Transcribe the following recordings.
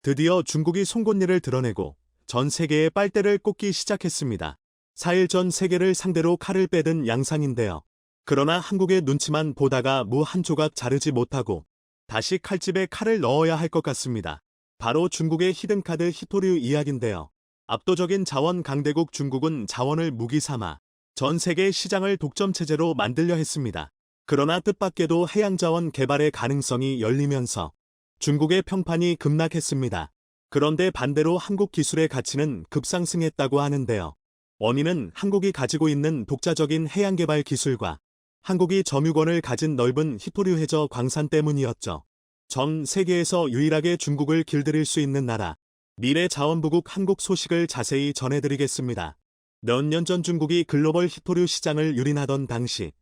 드디어 중국이 송곳니를 드러내고 전 세계에 빨대를 꽂기 시작했습니다. 4일 전 세계를 상대로 칼을 빼든 양상인데요. 그러나 한국의 눈치만 보다가 무 한 조각 자르지 못하고 다시 칼집에 칼을 넣어야 할 것 같습니다. 바로 중국의 히든카드 히토류 이야기인데요. 압도적인 자원 강대국 중국은 자원을 무기 삼아 전 세계 시장을 독점 체제로 만들려 했습니다. 그러나 뜻밖에도 해양자원 개발의 가능성이 열리면서 중국의 평판이 급락했습니다. 그런데 반대로 한국 기술의 가치는 급상승했다고 하는데요. 원인은 한국이 가지고 있는 독자적인 해양개발 기술과 한국이 점유권을 가진 넓은 히토류 해저 광산 때문이었죠. 전 세계에서 유일하게 중국을 길들일 수 있는 나라, 미래자원부국 한국 소식을 자세히 전해드리겠습니다. 몇 년 전 중국이 글로벌 히토류 시장을 유린하던 당시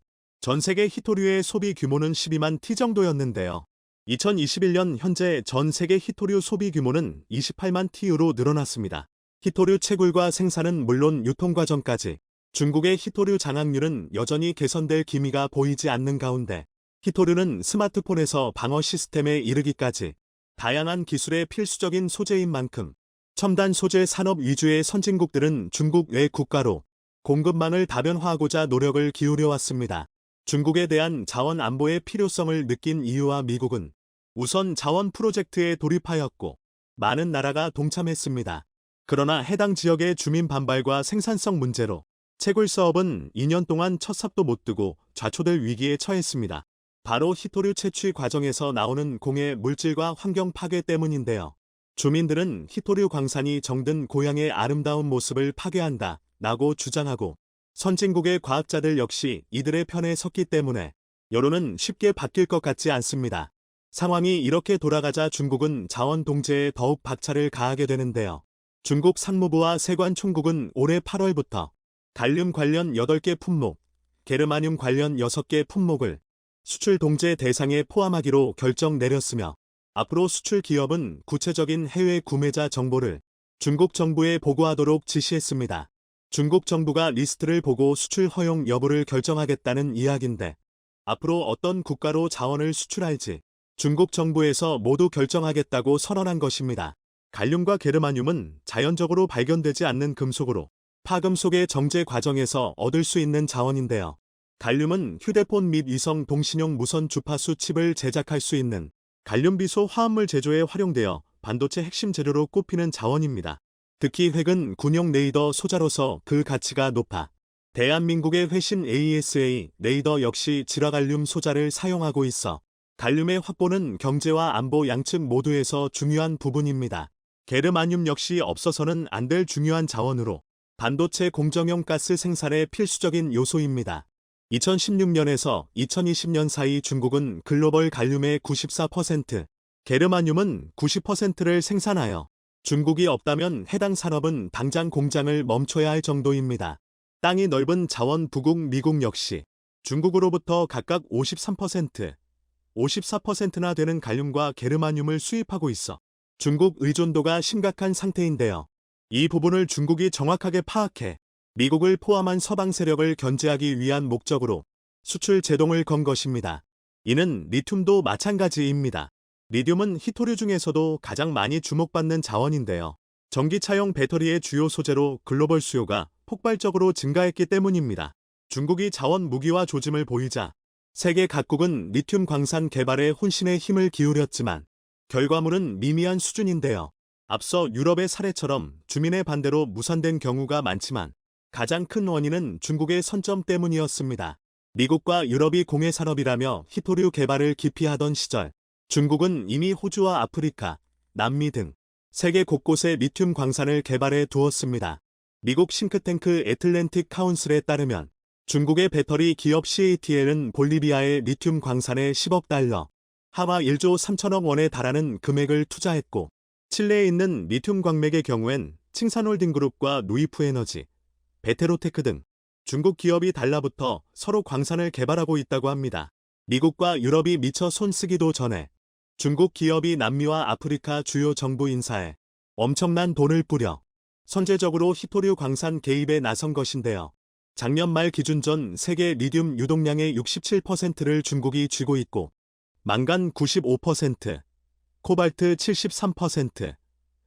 전 세계 히토류의 소비 규모는 12만 T 정도였는데요. 2021년 현재 전 세계 히토류 소비 규모는 28만 T로 늘어났습니다. 히토류 채굴과 생산은 물론 유통 과정까지 중국의 히토류 장악률은 여전히 개선될 기미가 보이지 않는 가운데 히토류는 스마트폰에서 방어 시스템에 이르기까지 다양한 기술의 필수적인 소재인 만큼 첨단 소재 산업 위주의 선진국들은 중국 외 국가로 공급망을 다변화하고자 노력을 기울여 왔습니다. 중국에 대한 자원 안보의 필요성을 느낀 EU와 미국은 우선 자원 프로젝트에 돌입하였고 많은 나라가 동참했습니다. 그러나 해당 지역의 주민 반발과 생산성 문제로 채굴 사업은 2년 동안 첫 삽도 못 두고 좌초될 위기에 처했습니다. 바로 히토류 채취 과정에서 나오는 공해 물질과 환경 파괴 때문인데요. 주민들은 히토류 광산이 정든 고향의 아름다운 모습을 파괴한다 라고 주장하고 선진국의 과학자들 역시 이들의 편에 섰기 때문에 여론은 쉽게 바뀔 것 같지 않습니다. 상황이 이렇게 돌아가자 중국은 자원 동제에 더욱 박차를 가하게 되는데요. 중국 상무부와 세관총국은 올해 8월부터 갈륨 관련 8개 품목, 게르마늄 관련 6개 품목을 수출 동제 대상에 포함하기로 결정 내렸으며 앞으로 수출 기업은 구체적인 해외 구매자 정보를 중국 정부에 보고하도록 지시했습니다. 중국 정부가 리스트를 보고 수출 허용 여부를 결정하겠다는 이야기인데 앞으로 어떤 국가로 자원을 수출할지 중국 정부에서 모두 결정하겠다고 선언한 것입니다. 갈륨과 게르마늄은 자연적으로 발견되지 않는 금속으로 파금속의 정제 과정에서 얻을 수 있는 자원인데요. 갈륨은 휴대폰 및 위성 동신용 무선 주파수 칩을 제작할 수 있는 갈륨 비소 화합물 제조에 활용되어 반도체 핵심 재료로 꼽히는 자원입니다. 특히 핵은 군용 레이더 소자로서 그 가치가 높아 대한민국의 회신 AESA 레이더 역시 질화갈륨 소자를 사용하고 있어 갈륨의 확보는 경제와 안보 양측 모두에서 중요한 부분입니다. 게르마늄 역시 없어서는 안 될 중요한 자원으로 반도체 공정용 가스 생산의 필수적인 요소입니다. 2016년에서 2020년 사이 중국은 글로벌 갈륨의 94%, 게르마늄은 90%를 생산하여 중국이 없다면 해당 산업은 당장 공장을 멈춰야 할 정도입니다. 땅이 넓은 자원 부국 미국 역시 중국으로부터 각각 53%, 54%나 되는 갈륨과 게르마늄을 수입하고 있어 중국 의존도가 심각한 상태인데요. 이 부분을 중국이 정확하게 파악해 미국을 포함한 서방 세력을 견제하기 위한 목적으로 수출 제동을 건 것입니다. 이는 리튬도 마찬가지입니다. 리튬은 히토류 중에서도 가장 많이 주목받는 자원인데요. 전기차용 배터리의 주요 소재로 글로벌 수요가 폭발적으로 증가했기 때문입니다. 중국이 자원 무기화 조짐을 보이자 세계 각국은 리튬 광산 개발에 혼신의 힘을 기울였지만 결과물은 미미한 수준인데요. 앞서 유럽의 사례처럼 주민의 반대로 무산된 경우가 많지만 가장 큰 원인은 중국의 선점 때문이었습니다. 미국과 유럽이 공해 산업이라며 히토류 개발을 기피하던 시절 중국은 이미 호주와 아프리카, 남미 등 세계 곳곳에 리튬 광산을 개발해 두었습니다. 미국 싱크탱크 애틀랜틱 카운슬에 따르면 중국의 배터리 기업 CATL은 볼리비아의 리튬 광산에 10억 달러, 하와 1조 3천억 원에 달하는 금액을 투자했고 칠레에 있는 리튬 광맥의 경우엔 칭산홀딩그룹과 누이프에너지, 베테로테크 등 중국 기업이 달라붙어 서로 광산을 개발하고 있다고 합니다. 미국과 유럽이 미처 손쓰기도 전에 중국 기업이 남미와 아프리카 주요 정부 인사에 엄청난 돈을 뿌려 선제적으로 히토류 광산 개입에 나선 것인데요. 작년 말 기준 전 세계 리튬 유동량의 67%를 중국이 쥐고 있고 망간 95%, 코발트 73%,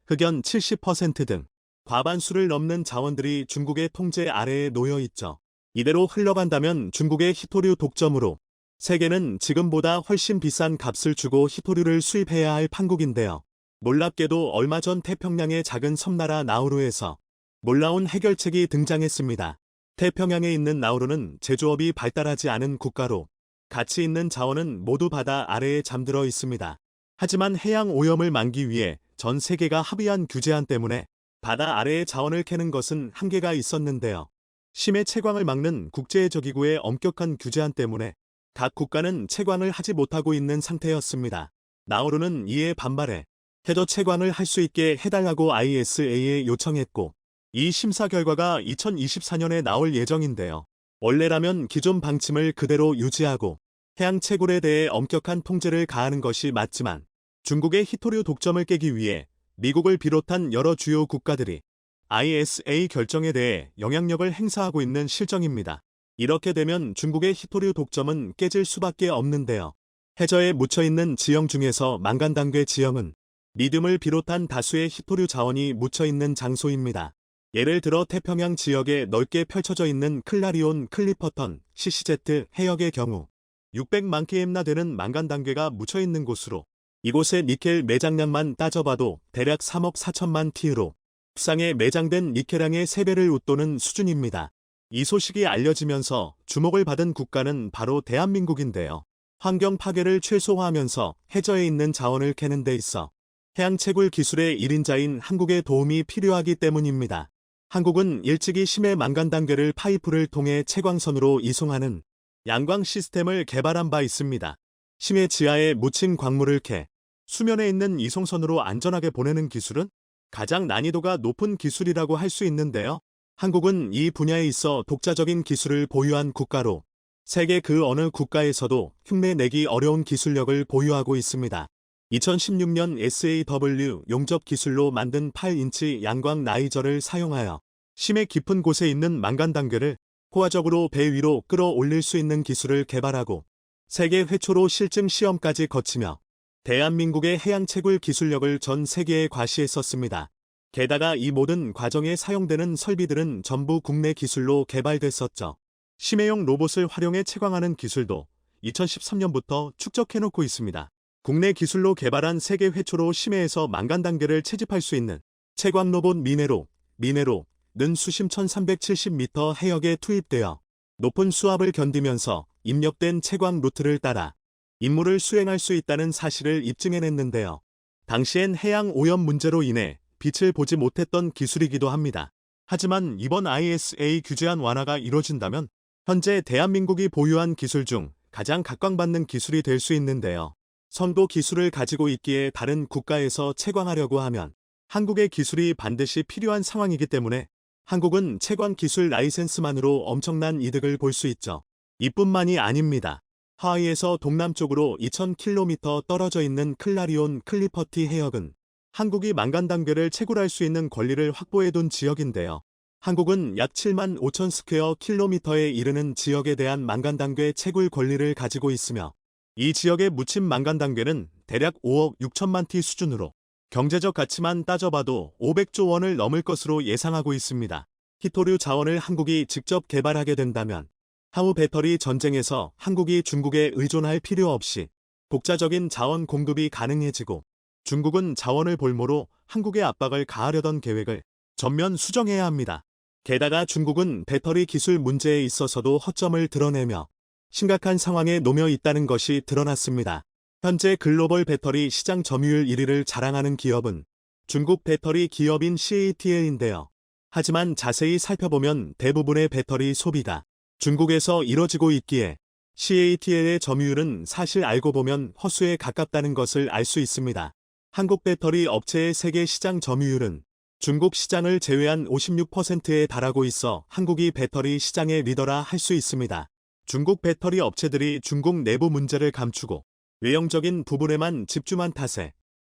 흑연 70% 등 과반수를 넘는 자원들이 중국의 통제 아래에 놓여 있죠. 이대로 흘러간다면 중국의 히토류 독점으로 세계는 지금보다 훨씬 비싼 값을 주고 히토류를 수입해야 할 판국인데요. 놀랍게도 얼마 전 태평양의 작은 섬나라 나우루에서 놀라운 해결책이 등장했습니다. 태평양에 있는 나우루는 제조업이 발달하지 않은 국가로 가치 있는 자원은 모두 바다 아래에 잠들어 있습니다. 하지만 해양 오염을 막기 위해 전 세계가 합의한 규제안 때문에 바다 아래의 자원을 캐는 것은 한계가 있었는데요. 심해 채광을 막는 국제저기구의 엄격한 규제안 때문에 각 국가는 채광을 하지 못하고 있는 상태였습니다. 나우루는 이에 반발해 해저 채광을 할 수 있게 해달라고 ISA에 요청했고 이 심사 결과가 2024년에 나올 예정인데요. 원래라면 기존 방침을 그대로 유지하고 해양 채굴에 대해 엄격한 통제를 가하는 것이 맞지만 중국의 히토류 독점을 깨기 위해 미국을 비롯한 여러 주요 국가들이 ISA 결정에 대해 영향력을 행사하고 있는 실정입니다. 이렇게 되면 중국의 히토류 독점은 깨질 수밖에 없는데요. 해저에 묻혀있는 지형 중에서 만간단괴 지형은 리듐을 비롯한 다수의 히토류 자원이 묻혀있는 장소입니다. 예를 들어 태평양 지역에 넓게 펼쳐져 있는 클라리온 클리퍼턴 CCZ 해역의 경우 600만 km나 되는 만간단괴가 묻혀있는 곳으로 이곳의 니켈 매장량만 따져봐도 대략 3억 4천만 T로 국상에 매장된 니켈량의 3배를 웃도는 수준입니다. 이 소식이 알려지면서 주목을 받은 국가는 바로 대한민국인데요. 환경 파괴를 최소화하면서 해저에 있는 자원을 캐는 데 있어 해양 채굴 기술의 1인자인 한국의 도움이 필요하기 때문입니다. 한국은 일찍이 심해 만간단괴를 파이프를 통해 채광선으로 이송하는 양광 시스템을 개발한 바 있습니다. 심해 지하에 묻힌 광물을 캐 수면에 있는 이송선으로 안전하게 보내는 기술은 가장 난이도가 높은 기술이라고 할 수 있는데요. 한국은 이 분야에 있어 독자적인 기술을 보유한 국가로 세계 그 어느 국가에서도 흉내내기 어려운 기술력을 보유하고 있습니다. 2016년 SAW 용접 기술로 만든 8인치 양광 라이저를 사용하여 심해 깊은 곳에 있는 만간단괴를 호화적으로 배 위로 끌어올릴 수 있는 기술을 개발하고 세계 회초로 실증 시험까지 거치며 대한민국의 해양 채굴 기술력을 전 세계에 과시했었습니다. 게다가 이 모든 과정에 사용되는 설비들은 전부 국내 기술로 개발됐었죠. 심해용 로봇을 활용해 채광하는 기술도 2013년부터 축적해놓고 있습니다. 국내 기술로 개발한 세계 회초로 심해에서 만간단괴를 채집할 수 있는 채광 로봇 미네로는 수심 1370m 해역에 투입되어 높은 수압을 견디면서 입력된 채광 루트를 따라 임무를 수행할 수 있다는 사실을 입증해냈는데요. 당시엔 해양 오염 문제로 인해 빛을 보지 못했던 기술이기도 합니다. 하지만 이번 ISA 규제안 완화가 이뤄진다면 현재 대한민국이 보유한 기술 중 가장 각광받는 기술이 될 수 있는데요. 선도 기술을 가지고 있기에 다른 국가에서 채광하려고 하면 한국의 기술이 반드시 필요한 상황이기 때문에 한국은 채광 기술 라이센스만으로 엄청난 이득을 볼 수 있죠. 이뿐만이 아닙니다. 하와이에서 동남쪽으로 2000km 떨어져 있는 클라리온 클리퍼티 해역은 한국이 만간단괴를 채굴할 수 있는 권리를 확보해둔 지역인데요. 한국은 약 7만 5천 스퀘어 킬로미터에 이르는 지역에 대한 만간단괴 채굴 권리를 가지고 있으며 이 지역에 묻힌 만간단괴는 대략 5억 6천만 T 수준으로 경제적 가치만 따져봐도 500조 원을 넘을 것으로 예상하고 있습니다. 히토류 자원을 한국이 직접 개발하게 된다면 향후 배터리 전쟁에서 한국이 중국에 의존할 필요 없이 독자적인 자원 공급이 가능해지고 중국은 자원을 볼모로 한국의 압박을 가하려던 계획을 전면 수정해야 합니다. 게다가 중국은 배터리 기술 문제에 있어서도 허점을 드러내며 심각한 상황에 놓여 있다는 것이 드러났습니다. 현재 글로벌 배터리 시장 점유율 1위를 자랑하는 기업은 중국 배터리 기업인 CATL인데요. 하지만 자세히 살펴보면 대부분의 배터리 소비가 중국에서 이뤄지고 있기에 CATL의 점유율은 사실 알고 보면 허수에 가깝다는 것을 알 수 있습니다. 한국 배터리 업체의 세계 시장 점유율은 중국 시장을 제외한 56%에 달하고 있어 한국이 배터리 시장의 리더라 할 수 있습니다. 중국 배터리 업체들이 중국 내부 문제를 감추고 외형적인 부분에만 집중한 탓에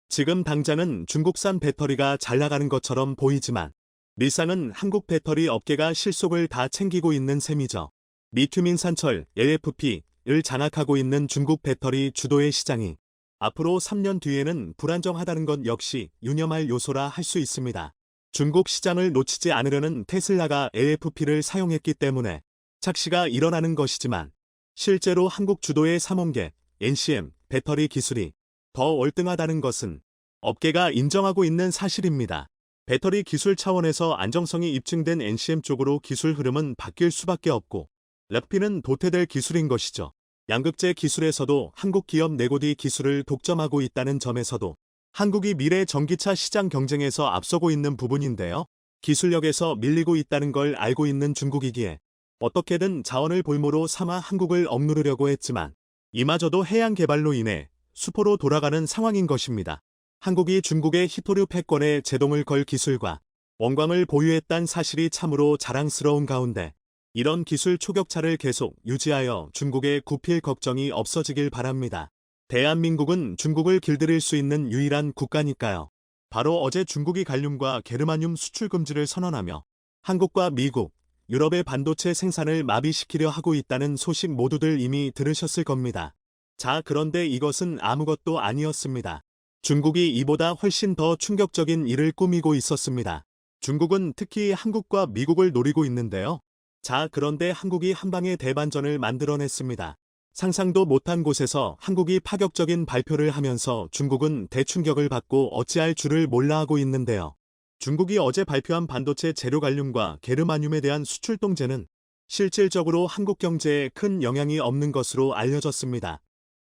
지금 당장은 중국산 배터리가 잘 나가는 것처럼 보이지만 밀상은 한국 배터리 업계가 실속을 다 챙기고 있는 셈이죠. 리튬 인산철 LFP를 장악하고 있는 중국 배터리 주도의 시장이 앞으로 3년 뒤에는 불안정하다는 것 역시 유념할 요소라 할 수 있습니다. 중국 시장을 놓치지 않으려는 테슬라가 AFP를 사용했기 때문에 착시가 일어나는 것이지만 실제로 한국 주도의 삼원계, NCM, 배터리 기술이 더 월등하다는 것은 업계가 인정하고 있는 사실입니다. 배터리 기술 차원에서 안정성이 입증된 NCM 쪽으로 기술 흐름은 바뀔 수밖에 없고 럭비는 도태될 기술인 것이죠. 양극재 기술에서도 한국 기업 네고디 기술을 독점하고 있다는 점에서도 한국이 미래 전기차 시장 경쟁에서 앞서고 있는 부분인데요. 기술력에서 밀리고 있다는 걸 알고 있는 중국이기에 어떻게든 자원을 볼모로 삼아 한국을 억누르려고 했지만 이마저도 해양 개발로 인해 수포로 돌아가는 상황인 것입니다. 한국이 중국의 히토류 패권에 제동을 걸 기술과 원광을 보유했다는 사실이 참으로 자랑스러운 가운데 이런 기술 초격차를 계속 유지하여 중국의 굽힐 걱정이 없어지길 바랍니다. 대한민국은 중국을 길들일 수 있는 유일한 국가니까요. 바로 어제 중국이 갈륨과 게르마늄 수출 금지를 선언하며 한국과 미국, 유럽의 반도체 생산을 마비시키려 하고 있다는 소식 모두들 이미 들으셨을 겁니다. 자, 그런데 이것은 아무것도 아니었습니다. 중국이 이보다 훨씬 더 충격적인 일을 꾸미고 있었습니다. 중국은 특히 한국과 미국을 노리고 있는데요. 자, 그런데 한국이 한방의 대반전을 만들어냈습니다. 상상도 못한 곳에서 한국이 파격적인 발표를 하면서 중국은 대충격을 받고 어찌할 줄을 몰라 하고 있는데요. 중국이 어제 발표한 반도체 재료 갈륨과 게르마늄에 대한 수출 통제는 실질적으로 한국 경제에 큰 영향이 없는 것으로 알려졌습니다.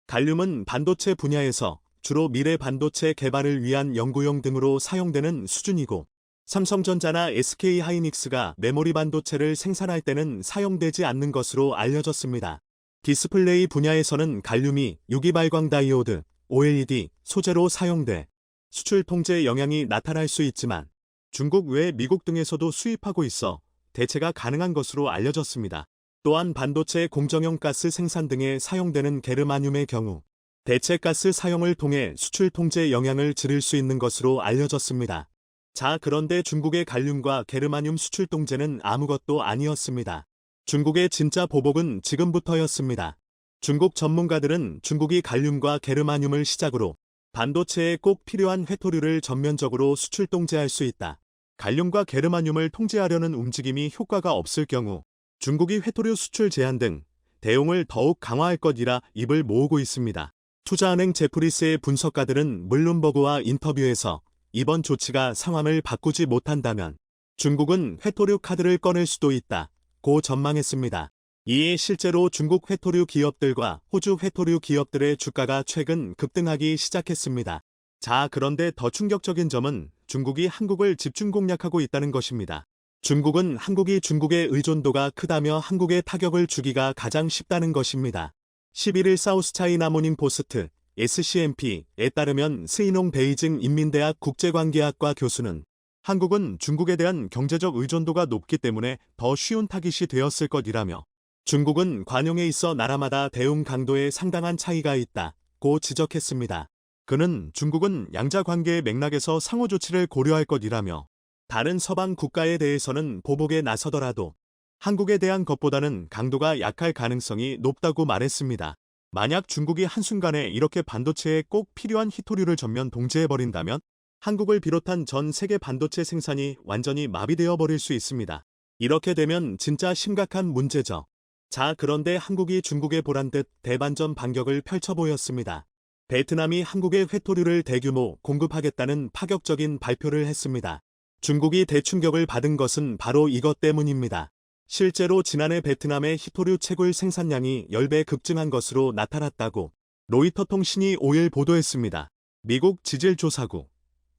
갈륨은 반도체 분야에서 주로 미래 반도체 개발을 위한 연구용 등으로 사용되는 수준이고 삼성전자나 SK하이닉스가 메모리 반도체를 생산할 때는 사용되지 않는 것으로 알려졌습니다. 디스플레이 분야에서는 갈륨이 유기발광 다이오드, OLED 소재로 사용돼 수출 통제 영향이 나타날 수 있지만 중국 외 미국 등에서도 수입하고 있어 대체가 가능한 것으로 알려졌습니다. 또한 반도체 공정용 가스 생산 등에 사용되는 게르마늄의 경우 대체 가스 사용을 통해 수출 통제 영향을 줄일 수 있는 것으로 알려졌습니다. 자, 그런데 중국의 갈륨과 게르마늄 수출 통제는 아무것도 아니었습니다. 중국의 진짜 보복은 지금부터였습니다. 중국 전문가들은 중국이 갈륨과 게르마늄을 시작으로 반도체에 꼭 필요한 회토류를 전면적으로 수출 통제할 수 있다. 갈륨과 게르마늄을 통제하려는 움직임이 효과가 없을 경우 중국이 회토류 수출 제한 등 대응을 더욱 강화할 것이라 입을 모으고 있습니다. 투자은행 제프리스의 분석가들은 블룸버그와 인터뷰에서 이번 조치가 상황을 바꾸지 못한다면 중국은 회토류 카드를 꺼낼 수도 있다. 고 전망했습니다. 이에 실제로 중국 회토류 기업들과 호주 회토류 기업들의 주가가 최근 급등하기 시작했습니다. 자, 그런데 더 충격적인 점은 중국이 한국을 집중 공략하고 있다는 것입니다. 중국은 한국이 중국의 의존도가 크다며 한국에 타격을 주기가 가장 쉽다는 것입니다. 11일 사우스차이나 모닝포스트 SCMP에 따르면 스이농 베이징 인민대학 국제관계학과 교수는 한국은 중국에 대한 경제적 의존도가 높기 때문에 더 쉬운 타깃이 되었을 것이라며 중국은 관용에 있어 나라마다 대응 강도에 상당한 차이가 있다고 지적했습니다. 그는 중국은 양자 관계의 맥락에서 상호 조치를 고려할 것이라며 다른 서방 국가에 대해서는 보복에 나서더라도 한국에 대한 것보다는 강도가 약할 가능성이 높다고 말했습니다. 만약 중국이 한순간에 이렇게 반도체에 꼭 필요한 히토류를 전면 동제해버린다면 한국을 비롯한 전 세계 반도체 생산이 완전히 마비되어 버릴 수 있습니다. 이렇게 되면 진짜 심각한 문제죠. 자, 그런데 한국이 중국에 보란듯 대반전 반격을 펼쳐 보였습니다. 베트남이 한국에 회토류를 대규모 공급하겠다는 파격적인 발표를 했습니다. 중국이 대충격을 받은 것은 바로 이것 때문입니다. 실제로 지난해 베트남의 히토류 채굴 생산량이 10배 급증한 것으로 나타났다고 로이터 통신이 5일 보도했습니다. 미국 지질조사국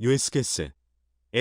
USGas에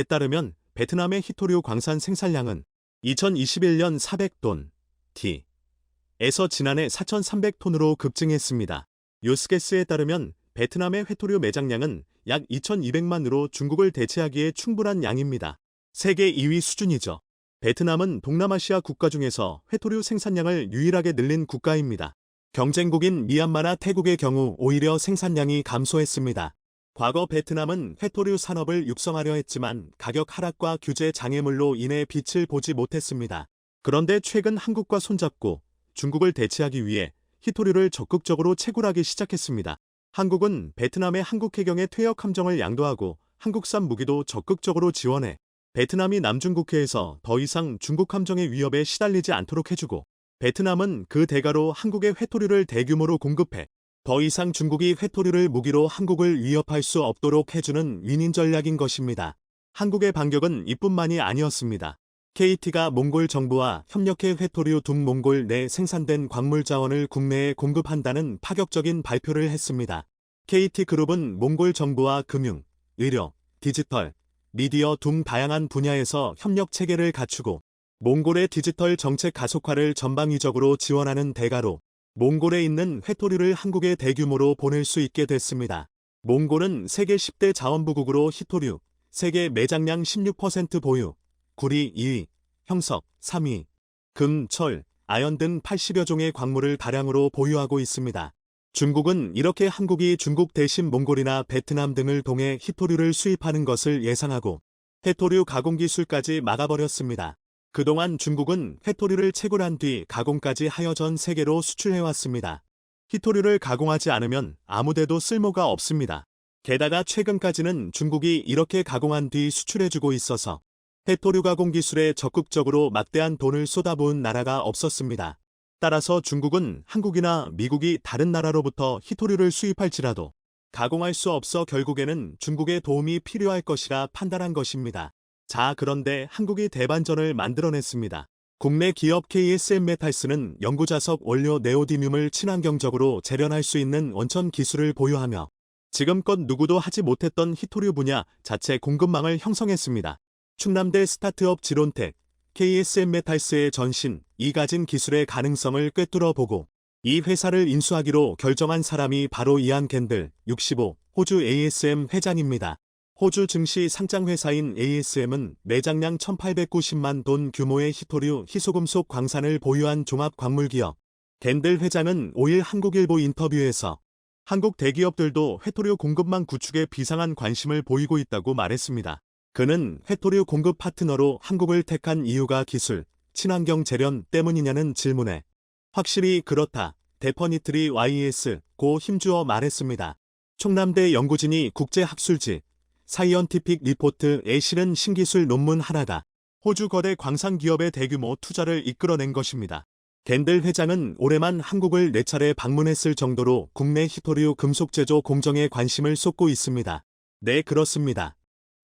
따르면 베트남의 히토류 광산 생산량은 2021년 400톤 T에서 지난해 4,300톤으로 급증했습니다. USGas에 따르면 베트남의 회토류 매장량은 약 2,200만으로 중국을 대체하기에 충분한 양입니다. 세계 2위 수준이죠. 베트남은 동남아시아 국가 중에서 회토류 생산량을 유일하게 늘린 국가입니다. 경쟁국인 미얀마나 태국의 경우 오히려 생산량이 감소했습니다. 과거 베트남은 회토류 산업을 육성하려 했지만 가격 하락과 규제 장애물로 인해 빛을 보지 못했습니다. 그런데 최근 한국과 손잡고 중국을 대체하기 위해 히토류를 적극적으로 채굴하기 시작했습니다. 한국은 베트남의 한국 해경의 퇴역 함정을 양도하고 한국산 무기도 적극적으로 지원해 베트남이 남중국해에서 더 이상 중국 함정의 위협에 시달리지 않도록 해주고, 베트남은 그 대가로 한국에 회토류를 대규모로 공급해 더 이상 중국이 회토류를 무기로 한국을 위협할 수 없도록 해주는 윈윈 전략인 것입니다. 한국의 반격은 이뿐만이 아니었습니다. KT가 몽골 정부와 협력해 회토류 둥몽골 내 생산된 광물 자원을 국내에 공급한다는 파격적인 발표를 했습니다. KT그룹은 몽골 정부와 금융, 의료, 디지털, 미디어 등 다양한 분야에서 협력 체계를 갖추고 몽골의 디지털 정책 가속화를 전방위적으로 지원하는 대가로 몽골에 있는 회토류를 한국에 대규모로 보낼 수 있게 됐습니다. 몽골은 세계 10대 자원부국으로 희토류, 세계 매장량 16% 보유, 구리 2위, 형석 3위, 금, 철, 아연 등 80여 종의 광물을 다량으로 보유하고 있습니다. 중국은 이렇게 한국이 중국 대신 몽골이나 베트남 등을 통해 희토류를 수입하는 것을 예상하고 회토류 가공 기술까지 막아버렸습니다. 그동안 중국은 회토류를 채굴한 뒤 가공까지 하여 전 세계로 수출해왔습니다. 희토류를 가공하지 않으면 아무데도 쓸모가 없습니다. 게다가 최근까지는 중국이 이렇게 가공한 뒤 수출해주고 있어서 회토류 가공 기술에 적극적으로 막대한 돈을 쏟아부은 나라가 없었습니다. 따라서 중국은 한국이나 미국이 다른 나라로부터 희토류를 수입할지라도 가공할 수 없어 결국에는 중국의 도움이 필요할 것이라 판단한 것입니다. 자, 그런데 한국이 대반전을 만들어냈습니다. 국내 기업 KSM 메탈스는 영구자석 원료 네오디뮴을 친환경적으로 재련할 수 있는 원천 기술을 보유하며 지금껏 누구도 하지 못했던 희토류 분야 자체 공급망을 형성했습니다. 충남대 스타트업 지론텍, KSM 메탈스의 전신, 이 가진 기술의 가능성을 꿰뚫어 보고 이 회사를 인수하기로 결정한 사람이 바로 이안 겐들, 65, 호주 ASM 회장입니다. 호주 증시 상장 회사인 ASM은 매장량 1890만 돈 규모의 희토류, 희소금속 광산을 보유한 종합광물기업. 겐들 회장은 5일 한국일보 인터뷰에서 한국 대기업들도 회토류 공급망 구축에 비상한 관심을 보이고 있다고 말했습니다. 그는 회토류 공급 파트너로 한국을 택한 이유가 기술, 친환경 재련 때문이냐는 질문에 확실히 그렇다, 데퍼니트리 YS 고 힘주어 말했습니다. 충남대 연구진이 국제학술지 사이언티픽 리포트에 실은 신기술 논문 하나가 호주 거대 광산기업의 대규모 투자를 이끌어낸 것입니다. 겐들 회장은 올해만 한국을 4차례 방문했을 정도로 국내 희토류 금속 제조 공정에 관심을 쏟고 있습니다. 네, 그렇습니다.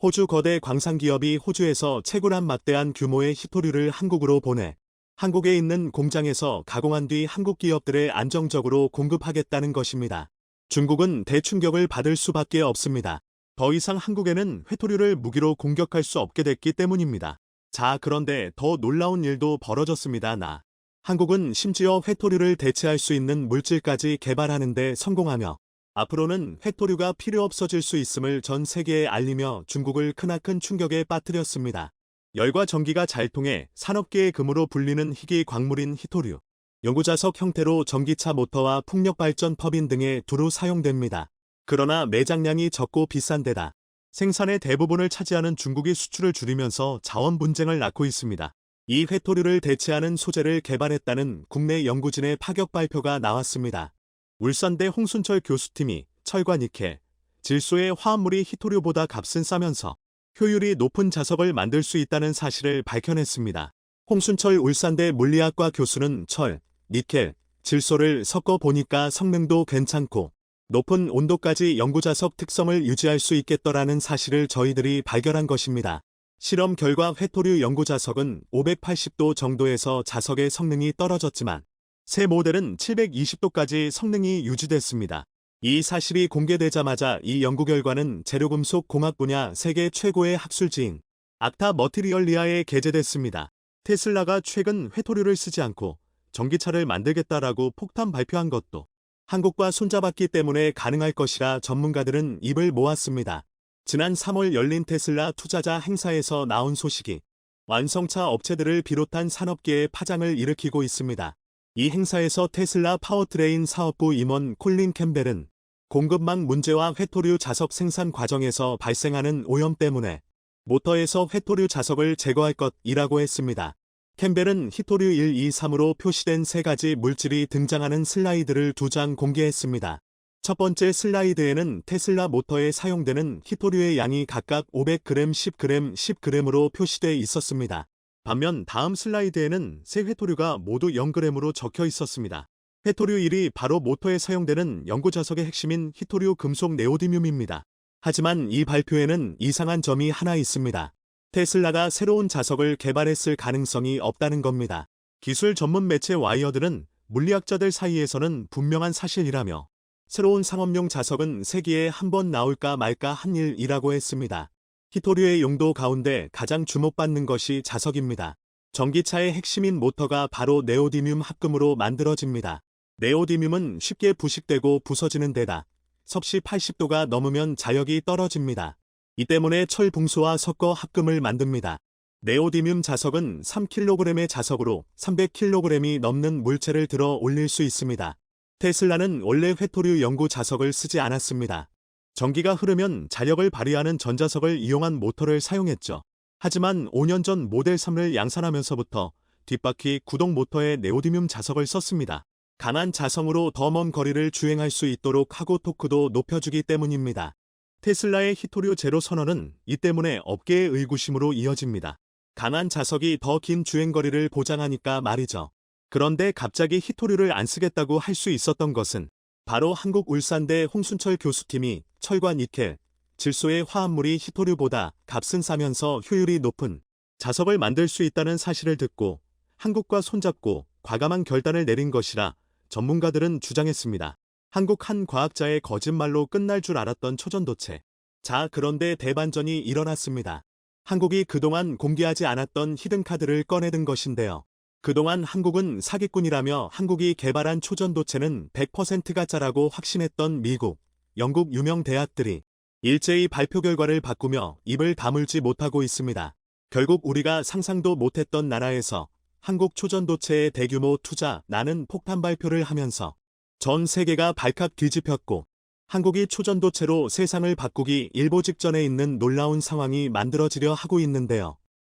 호주 거대 광산기업이 호주에서 채굴한 막대한 규모의 희토류를 한국으로 보내 한국에 있는 공장에서 가공한 뒤 한국 기업들에 안정적으로 공급하겠다는 것입니다. 중국은 대충격을 받을 수밖에 없습니다. 더 이상 한국에는 회토류를 무기로 공격할 수 없게 됐기 때문입니다. 자, 그런데 더 놀라운 일도 벌어졌습니다. 한국은 심지어 회토류를 대체할 수 있는 물질까지 개발하는 데 성공하며 앞으로는 회토류가 필요 없어질 수 있음을 전 세계에 알리며 중국을 크나큰 충격에 빠뜨렸습니다. 열과 전기가 잘 통해 산업계의 금으로 불리는 희귀 광물인 희토류. 영구자석 형태로 전기차 모터와 풍력발전 터빈 등에 두루 사용됩니다. 그러나 매장량이 적고 비싼 데다 생산의 대부분을 차지하는 중국이 수출을 줄이면서 자원 분쟁을 낳고 있습니다. 이 회토류를 대체하는 소재를 개발했다는 국내 연구진의 파격 발표가 나왔습니다. 울산대 홍순철 교수팀이 철과 니켈, 질소의 화합물이 희토류보다 값은 싸면서 효율이 높은 자석을 만들 수 있다는 사실을 밝혀냈습니다. 홍순철 울산대 물리학과 교수는 철, 니켈, 질소를 섞어 보니까 성능도 괜찮고 높은 온도까지 영구자석 특성을 유지할 수 있겠더라는 사실을 저희들이 발견한 것입니다. 실험 결과 회토류 영구자석은 580도 정도에서 자석의 성능이 떨어졌지만 새 모델은 720도까지 성능이 유지됐습니다. 이 사실이 공개되자마자 이 연구 결과는 재료금속 공학 분야 세계 최고의 학술지인 악타 머티리얼리아에 게재됐습니다. 테슬라가 최근 회토류를 쓰지 않고 전기차를 만들겠다라고 폭탄 발표한 것도 한국과 손잡았기 때문에 가능할 것이라 전문가들은 입을 모았습니다. 지난 3월 열린 테슬라 투자자 행사에서 나온 소식이 완성차 업체들을 비롯한 산업계에 파장을 일으키고 있습니다. 이 행사에서 테슬라 파워트레인 사업부 임원 콜린 캠벨은 공급망 문제와 회토류 자석 생산 과정에서 발생하는 오염 때문에 모터에서 회토류 자석을 제거할 것이라고 했습니다. 캠벨은 희토류 1, 2, 3으로 표시된 3가지 물질이 등장하는 슬라이드를 2장 공개했습니다. 첫 번째 슬라이드에는 테슬라 모터에 사용되는 히토류의 양이 각각 500g, 10g, 10g으로 표시되어 있었습니다. 반면 다음 슬라이드에는 세 회토류가 모두 0g으로 적혀 있었습니다. 회토류 1이 바로 모터에 사용되는 연구자석의 핵심인 히토류 금속 네오디뮴입니다. 하지만 이 발표에는 이상한 점이 하나 있습니다. 테슬라가 새로운 자석을 개발했을 가능성이 없다는 겁니다. 기술 전문 매체 와이어드는 물리학자들 사이에서는 분명한 사실이라며 새로운 상업용 자석은 세기에 한 번 나올까 말까 한 일이라고 했습니다. 히토류의 용도 가운데 가장 주목받는 것이 자석입니다. 전기차의 핵심인 모터가 바로 네오디뮴 합금으로 만들어집니다. 네오디뮴은 쉽게 부식되고 부서지는 데다 섭씨 80도가 넘으면 자력이 떨어집니다. 이 때문에 철붕소와 섞어 합금을 만듭니다. 네오디뮴 자석은 3kg의 자석으로 300kg이 넘는 물체를 들어 올릴 수 있습니다. 테슬라는 원래 회토류 연구 자석을 쓰지 않았습니다. 전기가 흐르면 자력을 발휘하는 전자석을 이용한 모터를 사용했죠. 하지만 5년 전 모델 3를 양산하면서부터 뒷바퀴 구동 모터에 네오디뮴 자석을 썼습니다. 강한 자성으로 더 먼 거리를 주행할 수 있도록 하고 토크도 높여주기 때문입니다. 테슬라의 히토류 제로 선언은 이 때문에 업계의 의구심으로 이어집니다. 강한 자석이 더 긴 주행거리를 보장하니까 말이죠. 그런데 갑자기 히토류를 안 쓰겠다고 할 수 있었던 것은 바로 한국울산대 홍순철 교수팀이 철과 니켈, 질소의 화합물이 히토류보다 값은 싸면서 효율이 높은 자석을 만들 수 있다는 사실을 듣고 한국과 손잡고 과감한 결단을 내린 것이라 전문가들은 주장했습니다. 한국 한 과학자의 거짓말로 끝날 줄 알았던 초전도체. 자, 그런데 대반전이 일어났습니다. 한국이 그동안 공개하지 않았던 히든카드를 꺼내든 것인데요. 그동안 한국은 사기꾼이라며 한국이 개발한 초전도체는 100% 가짜라고 확신했던 미국, 영국 유명 대학들이 일제히 발표 결과를 바꾸며 입을 다물지 못하고 있습니다. 결국 우리가 상상도 못했던 나라에서 한국 초전도체의 대규모 투자라는 폭탄 발표를 하면서 전 세계가 발칵 뒤집혔고 한국이 초전도체로 세상을 바꾸기 일보 직전에 있는 놀라운 상황이 만들어지려 하고 있는데요.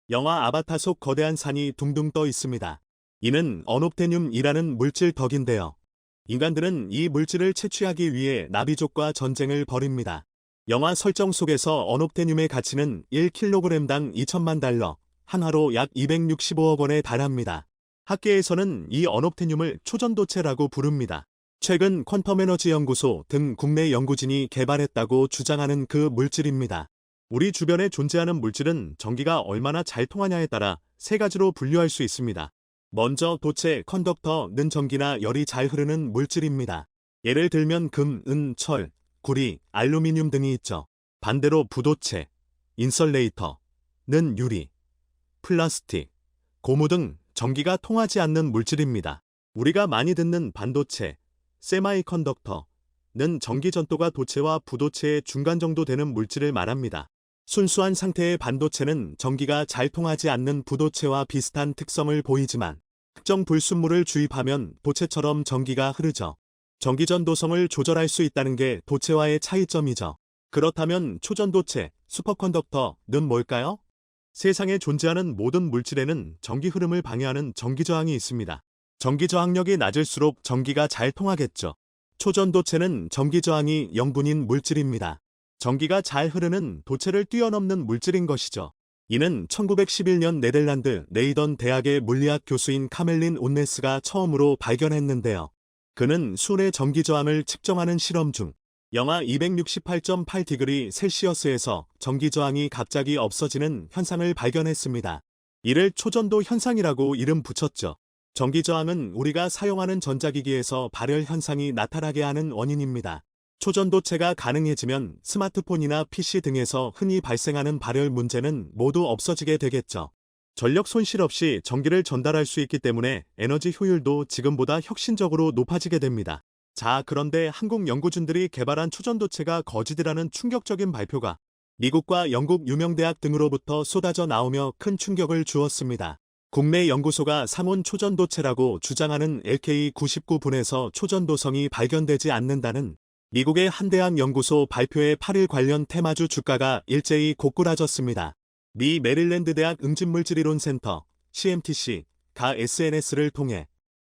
영화 아바타 속 거대한 산이 둥둥 떠 있습니다. 이는 언옵테늄이라는 물질 덕인데요. 인간들은 이 물질을 채취하기 위해 나비족과 전쟁을 벌입니다. 영화 설정 속에서 언옵테늄의 가치는 1kg당 2천만 달러, 한화로 약 265억 원에 달합니다. 학계에서는 이 언옵테늄을 초전도체라고 부릅니다. 최근 퀀텀에너지 연구소 등 국내 연구진이 개발했다고 주장하는 그 물질입니다. 우리 주변에 존재하는 물질은 전기가 얼마나 잘 통하냐에 따라 세 가지로 분류할 수 있습니다. 먼저 도체, 컨덕터는 전기나 열이 잘 흐르는 물질입니다. 예를 들면 금, 은, 철, 구리, 알루미늄 등이 있죠. 반대로 부도체, 인설레이터는 유리, 플라스틱, 고무 등 전기가 통하지 않는 물질입니다. 우리가 많이 듣는 반도체, 세마이컨덕터는 전기 전도가 도체와 부도체의 중간 정도 되는 물질을 말합니다. 순수한 상태의 반도체는 전기가 잘 통하지 않는 부도체와 비슷한 특성을 보이지만 특정 불순물을 주입하면 도체처럼 전기가 흐르죠. 전기전도성을 조절할 수 있다는 게 도체와의 차이점이죠. 그렇다면 초전도체, 슈퍼컨덕터는 뭘까요? 세상에 존재하는 모든 물질에는 전기 흐름을 방해하는 전기저항이 있습니다. 전기저항력이 낮을수록 전기가 잘 통하겠죠. 초전도체는 전기저항이 0분인 물질입니다. 전기가 잘 흐르는 도체를 뛰어넘는 물질인 것이죠. 이는 1911년 네덜란드 레이던 대학의 물리학 교수인 카멜린 온네스가 처음으로 발견했는데요. 그는 순의 전기저항을 측정하는 실험 중 영하 268.8디그리 셀시어스에서 전기저항이 갑자기 없어지는 현상을 발견했습니다. 이를 초전도 현상이라고 이름 붙였죠. 전기저항은 우리가 사용하는 전자기기에서 발열 현상이 나타나게 하는 원인입니다. 초전도체가 가능해지면 스마트폰이나 PC 등에서 흔히 발생하는 발열 문제는 모두 없어지게 되겠죠. 전력 손실 없이 전기를 전달할 수 있기 때문에 에너지 효율도 지금보다 혁신적으로 높아지게 됩니다. 자, 그런데 한국 연구진들이 개발한 초전도체가 거짓이라는 충격적인 발표가 미국과 영국 유명대학 등으로부터 쏟아져 나오며 큰 충격을 주었습니다. 국내 연구소가 상온 초전도체라고 주장하는 LK99분에서 초전도성이 발견되지 않는다는 미국의 한 대학 연구소 발표에 8일 관련 테마주 주가가 일제히 고꾸라졌습니다. 미 메릴랜드 대학 응집물질이론센터 CMTC가 SNS를 통해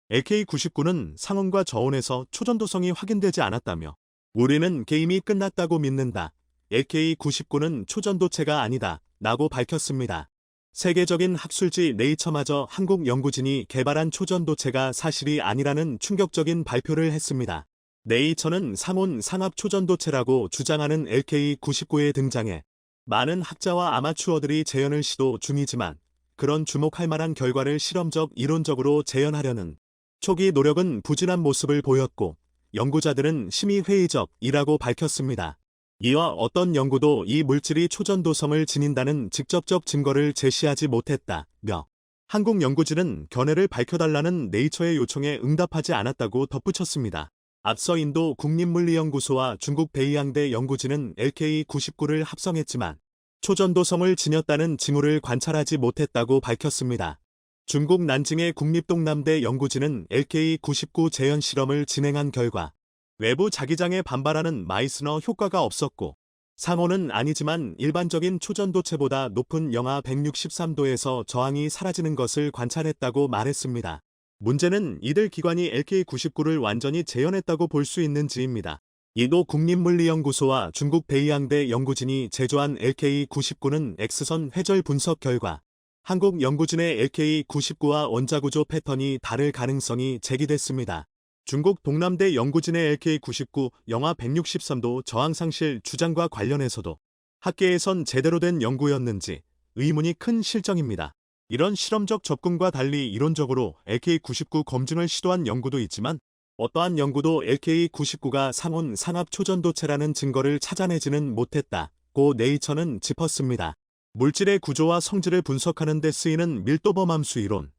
LK99는 상온과 저온에서 초전도성이 확인되지 않았다며 우리는 게임이 끝났다고 믿는다. LK-99는 초전도체가 아니다. 라고 밝혔습니다. 세계적인 학술지 네이처마저 한국 연구진이 개발한 초전도체가 사실이 아니라는 충격적인 발표를 했습니다. 네이처는 상온 상압 초전도체라고 주장하는 LK-99에 등장해 많은 학자와 아마추어들이 재현을 시도 중이지만 그런 주목할 만한 결과를 실험적 이론적으로 재현하려는 초기 노력은 부진한 모습을 보였고 연구자들은 심히 회의적이라고 밝혔습니다. 이와 어떤 연구도 이 물질이 초전도성을 지닌다는 직접적 증거를 제시하지 못했다며 한국 연구진은 견해를 밝혀달라는 네이처의 요청에 응답하지 않았다고 덧붙였습니다. 앞서 인도 국립물리연구소와 중국 베이양대 연구진은 LK-99를 합성했지만 초전도성을 지녔다는 징후를 관찰하지 못했다고 밝혔습니다. 중국 난징의 국립동남대 연구진은 LK-99 재현 실험을 진행한 결과 외부 자기장에 반발하는 마이스너 효과가 없었고 상온은 아니지만 일반적인 초전도체보다 높은 영하 163도에서 저항이 사라지는 것을 관찰했다고 말했습니다. 문제는 이들 기관이 LK-99를 완전히 재현했다고 볼 수 있는지입니다. 인도 국립물리연구소와 중국 베이양대 연구진이 제조한 LK-99는 X선 회절 분석 결과 한국 연구진의 LK-99와 원자구조 패턴이 다를 가능성이 제기됐습니다. 중국 동남대 연구진의 LK-99 영하 163도 저항상실 주장과 관련해서도 학계에선 제대로 된 연구였는지 의문이 큰 실정입니다. 이런 실험적 접근과 달리 이론적으로 LK-99 검증을 시도한 연구도 있지만 어떠한 연구도 LK-99가 상온 상압 초전도체라는 증거를 찾아내지는 못했다고 네이처는 짚었습니다. 물질의 구조와 성질을 분석하는 데 쓰이는 밀도범 함수 이론,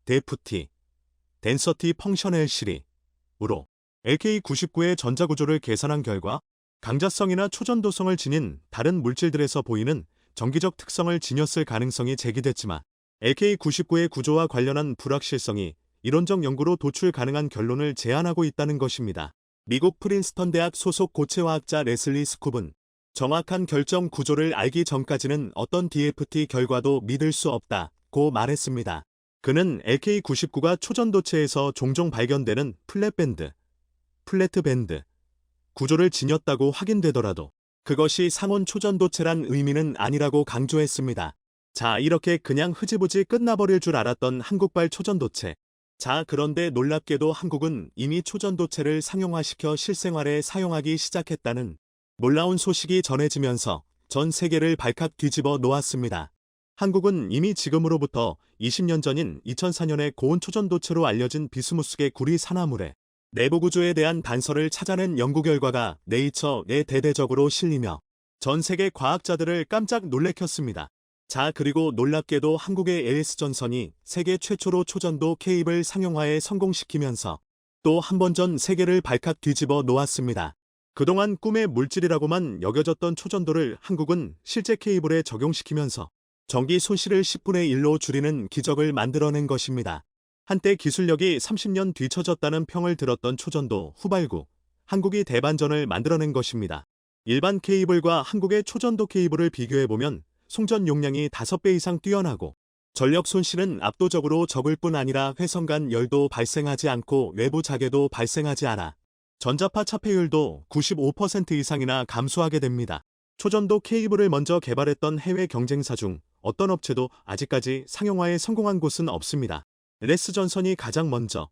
데프티, 덴서티 펑셔널 시리로 LK-99의 전자구조를 계산한 결과 강자성이나 초전도성을 지닌 다른 물질들에서 보이는 정기적 특성을 지녔을 가능성이 제기됐지만 LK-99의 구조와 관련한 불확실성이 이론적 연구로 도출 가능한 결론을 제안하고 있다는 것입니다. 미국 프린스턴 대학 소속 고체화학자 레슬리 스쿱은 정확한 결정 구조를 알기 전까지는 어떤 DFT 결과도 믿을 수 없다고 말했습니다. 그는 LK-99가 초전도체에서 종종 발견되는 플랫밴드, 플래트밴드 구조를 지녔다고 확인되더라도 그것이 상온 초전도체란 의미는 아니라고 강조했습니다. 자, 이렇게 그냥 흐지부지 끝나버릴 줄 알았던 한국발 초전도체. 자, 그런데 놀랍게도 한국은 이미 초전도체를 상용화시켜 실생활에 사용하기 시작했다는 놀라운 소식이 전해지면서 전 세계를 발칵 뒤집어 놓았습니다. 한국은 이미 지금으로부터 20년 전인 2004년에 고온 초전도체로 알려진 비스무스계 구리 산화물의 내부 구조에 대한 단서를 찾아낸 연구 결과가 네이처에 대대적으로 실리며 전 세계 과학자들을 깜짝 놀래켰습니다. 자, 그리고 놀랍게도 한국의 AS전선이 세계 최초로 초전도 케이블 상용화에 성공시키면서 또 한 번 전 세계를 발칵 뒤집어 놓았습니다. 그동안 꿈의 물질이라고만 여겨졌던 초전도를 한국은 실제 케이블에 적용시키면서 전기 손실을 10분의 1로 줄이는 기적을 만들어낸 것입니다. 한때 기술력이 30년 뒤처졌다는 평을 들었던 초전도 후발구, 한국이 대반전을 만들어낸 것입니다. 일반 케이블과 한국의 초전도 케이블을 비교해보면 송전 용량이 5배 이상 뛰어나고 전력 손실은 압도적으로 적을 뿐 아니라 회선간 열도 발생하지 않고 외부 자개도 발생하지 않아 전자파 차폐율도 95% 이상이나 감소하게 됩니다. 초전도 케이블을 먼저 개발했던 해외 경쟁사 중 어떤 업체도 아직까지 상용화에 성공한 곳은 없습니다. LS전선이 가장 먼저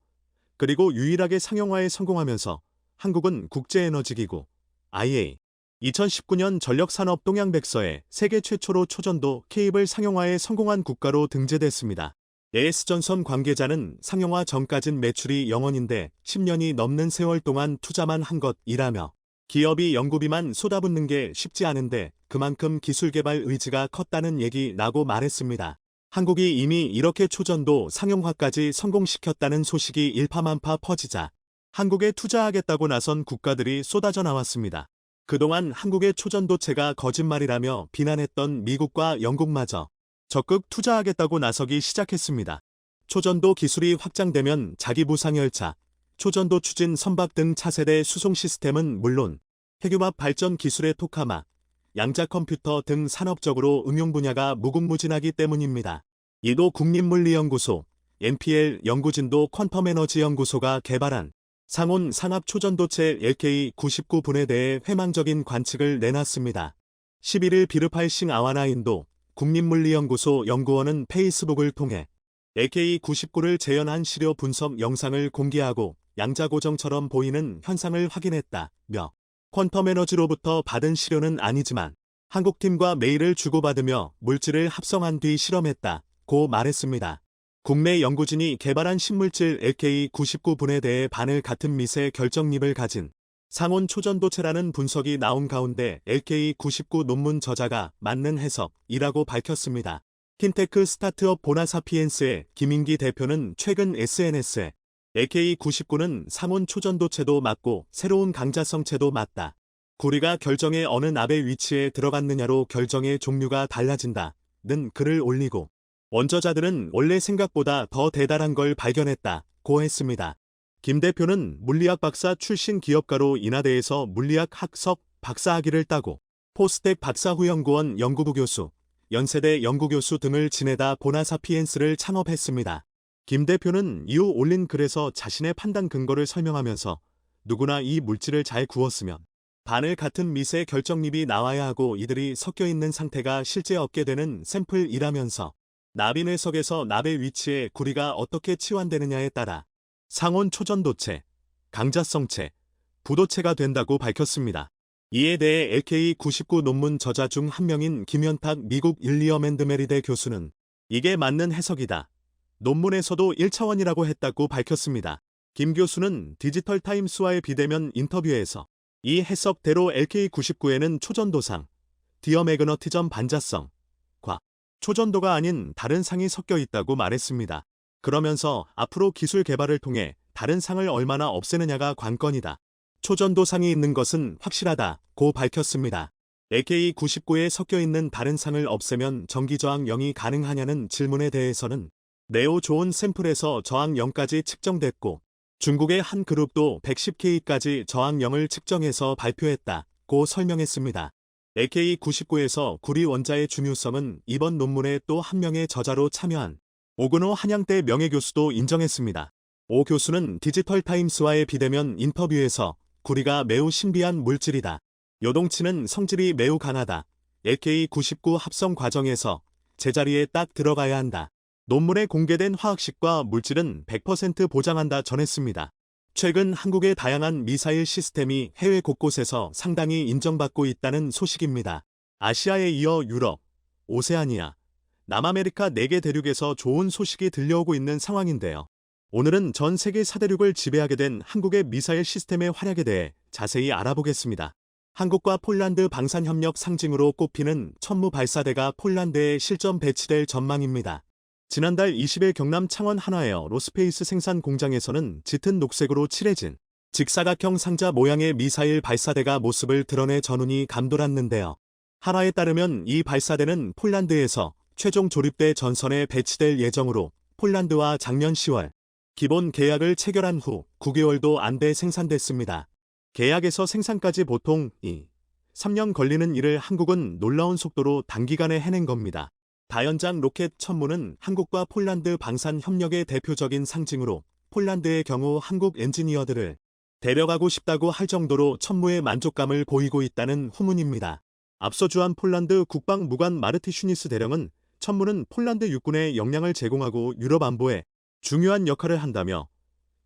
그리고 유일하게 상용화에 성공하면서 한국은 국제에너지기구 IA 2019년 전력산업 동향백서에 세계 최초로 초전도 케이블 상용화에 성공한 국가로 등재됐습니다. AS전선 관계자는 상용화 전까진 매출이 0원인데 10년이 넘는 세월 동안 투자만 한 것이라며 기업이 연구비만 쏟아붓는 게 쉽지 않은데 그만큼 기술 개발 의지가 컸다는 얘기라고 말했습니다. 한국이 이미 이렇게 초전도 상용화까지 성공시켰다는 소식이 일파만파 퍼지자 한국에 투자하겠다고 나선 국가들이 쏟아져 나왔습니다. 그동안 한국의 초전도체가 거짓말이라며 비난했던 미국과 영국마저 적극 투자하겠다고 나서기 시작했습니다. 초전도 기술이 확장되면 자기부상열차, 초전도 추진 선박 등 차세대 수송 시스템은 물론 핵융합 발전 기술의 토카마, 양자 컴퓨터 등 산업적으로 응용 분야가 무궁무진하기 때문입니다. 인도 국립물리연구소, NPL 연구진도 퀀텀에너지 연구소가 개발한 상온 상합 초전도체 LK-99 분에 대해 회망적인 관측을 내놨습니다. 11일 비르파이싱 아와나인도 국립물리연구소 연구원은 페이스북을 통해 LK-99를 재현한 시료 분석 영상을 공개하고 양자고정처럼 보이는 현상을 확인했다며 퀀텀 에너지로부터 받은 시료는 아니지만 한국팀과 메일을 주고받으며 물질을 합성한 뒤 실험했다고 말했습니다. 국내 연구진이 개발한 신물질 LK-99분에 대해 바늘 같은 미세 결정립을 가진 상온 초전도체라는 분석이 나온 가운데 LK-99 논문 저자가 맞는 해석이라고 밝혔습니다. 킨테크 스타트업 보나사피엔스의 김인기 대표는 최근 SNS에 LK-99는 상온 초전도체도 맞고 새로운 강자성체도 맞다. 구리가 결정의 어느 납의 위치에 들어갔느냐로 결정의 종류가 달라진다는 글을 올리고 원저자들은 원래 생각보다 더 대단한 걸 발견했다고 했습니다. 김 대표는 물리학 박사 출신 기업가로 인하대에서 물리학 학석 박사학위를 따고 포스텍 박사 후 연구원 연구부 교수, 연세대 연구교수 등을 지내다 보나사피엔스를 창업했습니다. 김 대표는 이후 올린 글에서 자신의 판단 근거를 설명하면서 누구나 이 물질을 잘 구웠으면 바늘 같은 미세 결정립이 나와야 하고 이들이 섞여 있는 상태가 실제 얻게 되는 샘플이라면서 납의 뇌석에서 납의 위치에 구리가 어떻게 치환되느냐에 따라 상온 초전도체, 강자성체, 부도체가 된다고 밝혔습니다. 이에 대해 LK-99 논문 저자 중 한 명인 김현탁 미국 일리엄 앤드 메리대 교수는 이게 맞는 해석이다. 논문에서도 1차원이라고 했다고 밝혔습니다. 김 교수는 디지털 타임스와의 비대면 인터뷰에서 이 해석대로 LK-99에는 초전도상, 디어매그너티점 반자성, 과 초전도가 아닌 다른 상이 섞여 있다고 말했습니다. 그러면서 앞으로 기술 개발을 통해 다른 상을 얼마나 없애느냐가 관건이다. 초전도상이 있는 것은 확실하다고 밝혔습니다. LK-99에 섞여 있는 다른 상을 없애면 전기저항 0이 가능하냐는 질문에 대해서는 매우 좋은 샘플에서 저항 0까지 측정됐고 중국의 한 그룹도 110K까지 저항 0을 측정해서 발표했다고 설명했습니다. LK-99에서 구리 원자의 중요성은 이번 논문에 또 한 명의 저자로 참여한 오근호 한양대 명예교수도 인정했습니다. 오 교수는 디지털 타임스와의 비대면 인터뷰에서 구리가 매우 신비한 물질이다. 요동치는 성질이 매우 강하다. LK-99 합성 과정에서 제자리에 딱 들어가야 한다. 논문에 공개된 화학식과 물질은 100% 보장한다 전했습니다. 최근 한국의 다양한 미사일 시스템이 해외 곳곳에서 상당히 인정받고 있다는 소식입니다. 아시아에 이어 유럽, 오세아니아, 남아메리카 4개 대륙에서 좋은 소식이 들려오고 있는 상황인데요. 오늘은 전 세계 사대륙을 지배하게 된 한국의 미사일 시스템의 활약에 대해 자세히 알아보겠습니다. 한국과 폴란드 방산협력 상징으로 꼽히는 천무 발사대가 폴란드에 실전 배치될 전망입니다. 지난달 20일 경남 창원 한화에어 로스페이스 생산 공장에서는 짙은 녹색으로 칠해진 직사각형 상자 모양의 미사일 발사대가 모습을 드러내 전운이 감돌았는데요. 한화에 따르면 이 발사대는 폴란드에서 최종 조립대 전선에 배치될 예정으로 폴란드와 작년 10월 기본 계약을 체결한 후 9개월도 안 돼 생산됐습니다. 계약에서 생산까지 보통 3년 걸리는 일을 한국은 놀라운 속도로 단기간에 해낸 겁니다. 다연장 로켓 천무는 한국과 폴란드 방산 협력의 대표적인 상징으로 폴란드의 경우 한국 엔지니어들을 데려가고 싶다고 할 정도로 천무의 만족감을 보이고 있다는 후문입니다. 앞서 주한 폴란드 국방무관 마르티슈니스 대령은 천무는 폴란드 육군에 역량을 제공하고 유럽 안보에 중요한 역할을 한다며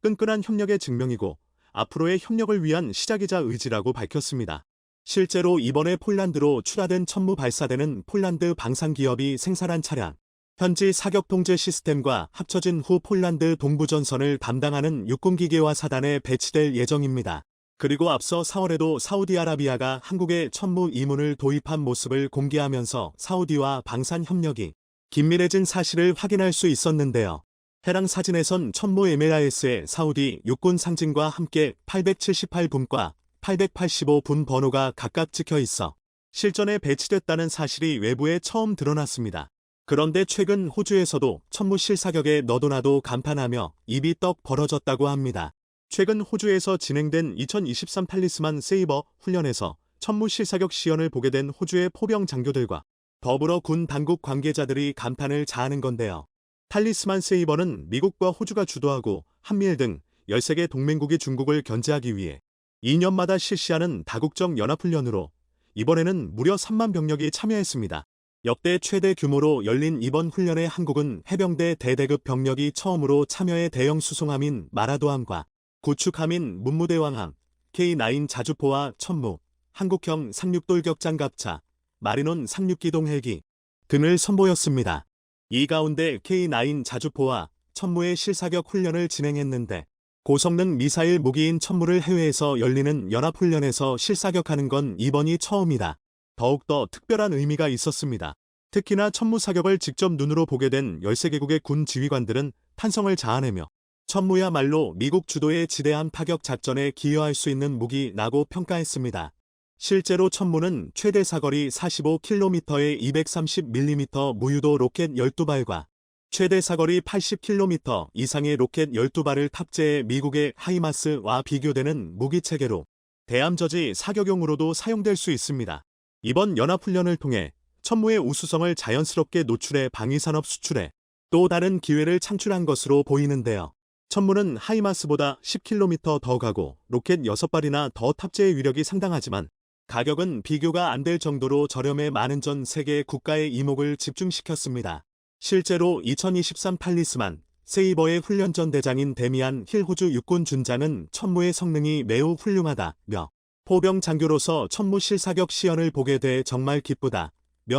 끈끈한 협력의 증명이고 앞으로의 협력을 위한 시작이자 의지라고 밝혔습니다. 실제로 이번에 폴란드로 출하된 천무 발사대는 폴란드 방산기업이 생산한 차량, 현지 사격 통제 시스템과 합쳐진 후 폴란드 동부전선을 담당하는 육군기계화 사단에 배치될 예정입니다. 그리고 앞서 4월에도 사우디아라비아가 한국에 천무 이문을 도입한 모습을 공개하면서 사우디와 방산 협력이 긴밀해진 사실을 확인할 수 있었는데요. 해당 사진에선 천무 MLRS의 사우디 육군 상징과 함께 878분과 885분 번호가 각각 찍혀 있어 실전에 배치됐다는 사실이 외부에 처음 드러났습니다. 그런데 최근 호주에서도 천무 실사격에 너도나도 감탄하며 입이 떡 벌어졌다고 합니다. 최근 호주에서 진행된 2023 탈리스만 세이버 훈련에서 천무 실사격 시연을 보게 된 호주의 포병 장교들과 더불어 군 당국 관계자들이 감탄을 자아낸 건데요. 탈리스만 세이버는 미국과 호주가 주도하고 한미일 등 13개 동맹국이 중국을 견제하기 위해 2년마다 실시하는 다국적 연합훈련으로 이번에는 무려 3만 병력이 참여했습니다. 역대 최대 규모로 열린 이번 훈련에 한국은 해병대 대대급 병력이 처음으로 참여해 대형 수송함인 마라도함과 구축함인 문무대왕함, K9 자주포와 천무, 한국형 상륙돌격장갑차, 마리논 상륙기동 헬기 등을 선보였습니다. 이 가운데 K9 자주포와 천무의 실사격 훈련을 진행했는데 고성능 미사일 무기인 천무를 해외에서 열리는 연합훈련에서 실사격하는 건 이번이 처음이다. 더욱더 특별한 의미가 있었습니다. 특히나 천무 사격을 직접 눈으로 보게 된 13개국의 군 지휘관들은 탄성을 자아내며 천무야말로 미국 주도의 지대함 타격 작전에 기여할 수 있는 무기라고 평가했습니다. 실제로 천무는 최대 사거리 45km의 230mm 무유도 로켓 12발과 최대 사거리 80km 이상의 로켓 12발을 탑재해 미국의 하이마스와 비교되는 무기체계로 대함저지 사격용으로도 사용될 수 있습니다. 이번 연합훈련을 통해 천무의 우수성을 자연스럽게 노출해 방위산업 수출에 또 다른 기회를 창출한 것으로 보이는데요. 천무는 하이마스보다 10km 더 가고 로켓 6발이나 더 탑재의 위력이 상당하지만 가격은 비교가 안 될 정도로 저렴해 많은 전 세계 국가의 이목을 집중시켰습니다. 실제로 2023 탈리스만 세이버의 훈련전 대장인 데미안 힐 호주 육군 준장은 천무의 성능이 매우 훌륭하다며 포병 장교로서 천무 실사격 시연을 보게 돼 정말 기쁘다며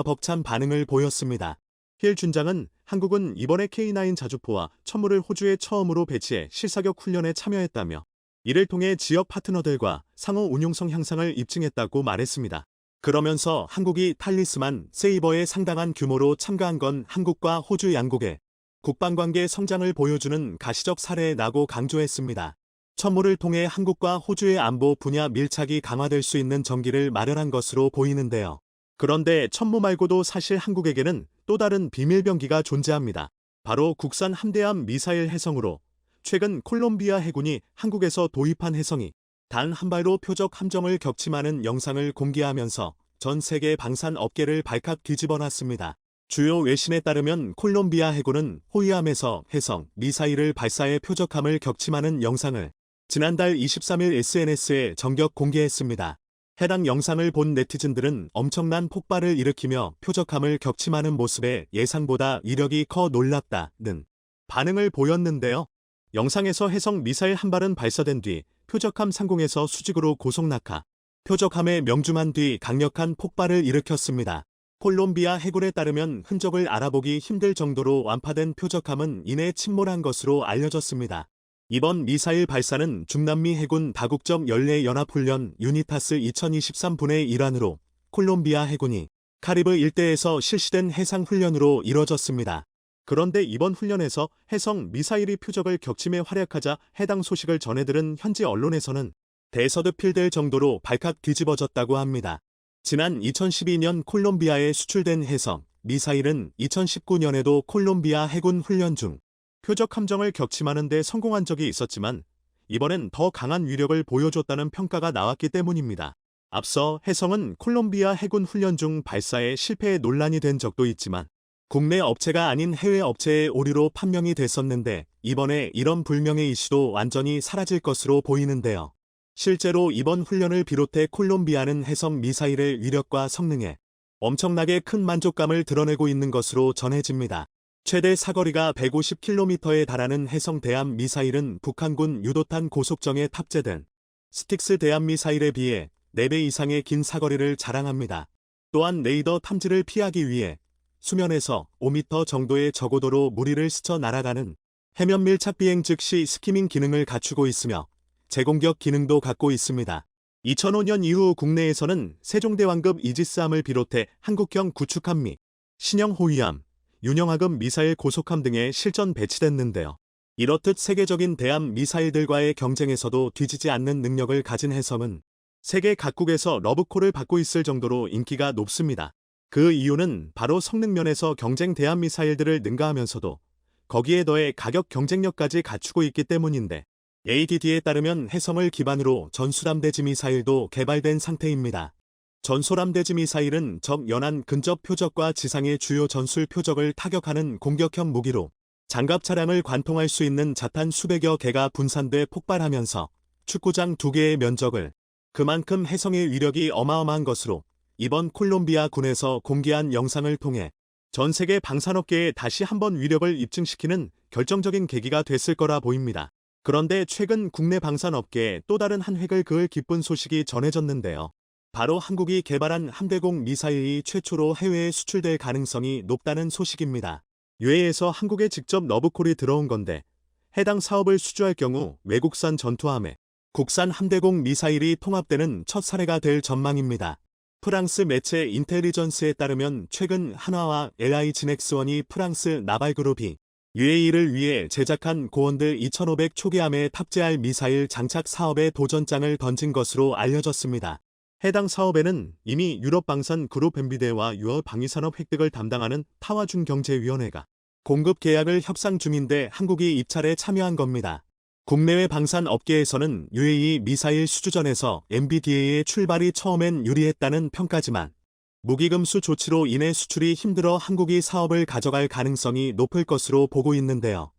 벅찬 반응을 보였습니다. 힐 준장은 한국은 이번에 K9 자주포와 천무를 호주에 처음으로 배치해 실사격 훈련에 참여했다며 이를 통해 지역 파트너들과 상호 운용성 향상을 입증했다고 말했습니다. 그러면서 한국이 탈리스만 세이버에 상당한 규모로 참가한 건 한국과 호주 양국의 국방관계 성장을 보여주는 가시적 사례라고 강조했습니다. 천무를 통해 한국과 호주의 안보 분야 밀착이 강화될 수 있는 전기를 마련한 것으로 보이는데요. 그런데 천무 말고도 사실 한국에게는 또 다른 비밀병기가 존재합니다. 바로 국산 함대함 미사일 해성으로 최근 콜롬비아 해군이 한국에서 도입한 해성이 단 한 발로 표적 함정을 격침하는 영상을 공개하면서 전 세계 방산 업계를 발칵 뒤집어놨습니다. 주요 외신에 따르면 콜롬비아 해군은 호위함에서 해성 미사일을 발사해 표적함을 격침하는 영상을 지난달 23일 SNS에 전격 공개했습니다. 해당 영상을 본 네티즌들은 엄청난 폭발을 일으키며 표적함을 격침하는 모습에 예상보다 위력이 커 놀랍다는 반응을 보였는데요. 영상에서 해성 미사일 한 발은 발사된 뒤 표적함 상공에서 수직으로 고속 낙하, 표적함에 명중한 뒤 강력한 폭발을 일으켰습니다. 콜롬비아 해군에 따르면 흔적을 알아보기 힘들 정도로 완파된 표적함은 이내 침몰한 것으로 알려졌습니다. 이번 미사일 발사는 중남미 해군 다국적 연례연합훈련 유니타스 2023분의 일환으로 콜롬비아 해군이 카리브 일대에서 실시된 해상훈련으로 이뤄졌습니다. 그런데 이번 훈련에서 해성 미사일이 표적을 격침해 활약하자 해당 소식을 전해들은 현지 언론에서는 대서득필될 정도로 발칵 뒤집어졌다고 합니다. 지난 2012년 콜롬비아에 수출된 해성 미사일은 2019년에도 콜롬비아 해군 훈련 중 표적 함정을 격침하는 데 성공한 적이 있었지만 이번엔 더 강한 위력을 보여줬다는 평가가 나왔기 때문입니다. 앞서 해성은 콜롬비아 해군 훈련 중 발사에 실패해 논란이 된 적도 있지만 국내 업체가 아닌 해외 업체의 오류로 판명이 됐었는데 이번에 이런 불명예 이슈도 완전히 사라질 것으로 보이는데요. 실제로 이번 훈련을 비롯해 콜롬비아는 해성 미사일의 위력과 성능에 엄청나게 큰 만족감을 드러내고 있는 것으로 전해집니다. 최대 사거리가 150km에 달하는 해성 대함 미사일은 북한군 유도탄 고속정에 탑재된 스틱스 대함 미사일에 비해 4배 이상의 긴 사거리를 자랑합니다. 또한 레이더 탐지를 피하기 위해 수면에서 5m 정도의 저고도로 무리를 스쳐 날아가는 해면 밀착 비행 즉시 스키밍 기능을 갖추고 있으며 제공격 기능도 갖고 있습니다. 2005년 이후 국내에서는 세종대왕급 이지스함을 비롯해 한국형 구축함 및 신형 호위함, 윤영하급 미사일 고속함 등에 실전 배치됐는데요. 이렇듯 세계적인 대함 미사일들과의 경쟁에서도 뒤지지 않는 능력을 가진 해성은 세계 각국에서 러브콜을 받고 있을 정도로 인기가 높습니다. 그 이유는 바로 성능면에서 경쟁 대함 미사일들을 능가하면서도 거기에 더해 가격 경쟁력까지 갖추고 있기 때문인데 ADD에 따르면 해성을 기반으로 전술함대지 미사일도 개발된 상태입니다. 전술함대지 미사일은 적 연안 근접 표적과 지상의 주요 전술 표적을 타격하는 공격형 무기로 장갑 차량을 관통할 수 있는 자탄 수백여 개가 분산돼 폭발하면서 축구장 2개의 면적을 그만큼 해성의 위력이 어마어마한 것으로 이번 콜롬비아 군에서 공개한 영상을 통해 전 세계 방산업계에 다시 한번 위력을 입증시키는 결정적인 계기가 됐을 거라 보입니다. 그런데 최근 국내 방산업계에 또 다른 한 획을 그을 기쁜 소식이 전해졌는데요. 바로 한국이 개발한 함대공 미사일이 최초로 해외에 수출될 가능성이 높다는 소식입니다. 유해에서 한국에 직접 러브콜이 들어온 건데 해당 사업을 수주할 경우 외국산 전투함에 국산 함대공 미사일이 통합되는 첫 사례가 될 전망입니다. 프랑스 매체 인텔리전스에 따르면 최근 한화와 LI-진엑스원이 프랑스 나발그룹이 UAE를 위해 제작한 고원들 2500 초계함에 탑재할 미사일 장착 사업에 도전장을 던진 것으로 알려졌습니다. 해당 사업에는 이미 유럽 방산 그룹 엠비데와 유럽 방위산업 획득을 담당하는 타와중경제위원회가 공급 계약을 협상 중인데 한국이 입찰에 참여한 겁니다. 국내외 방산 업계에서는 UAE 미사일 수주전에서 MBDA의 출발이 처음엔 유리했다는 평가지만 무기금수 조치로 인해 수출이 힘들어 한국이 사업을 가져갈 가능성이 높을 것으로 보고 있는데요.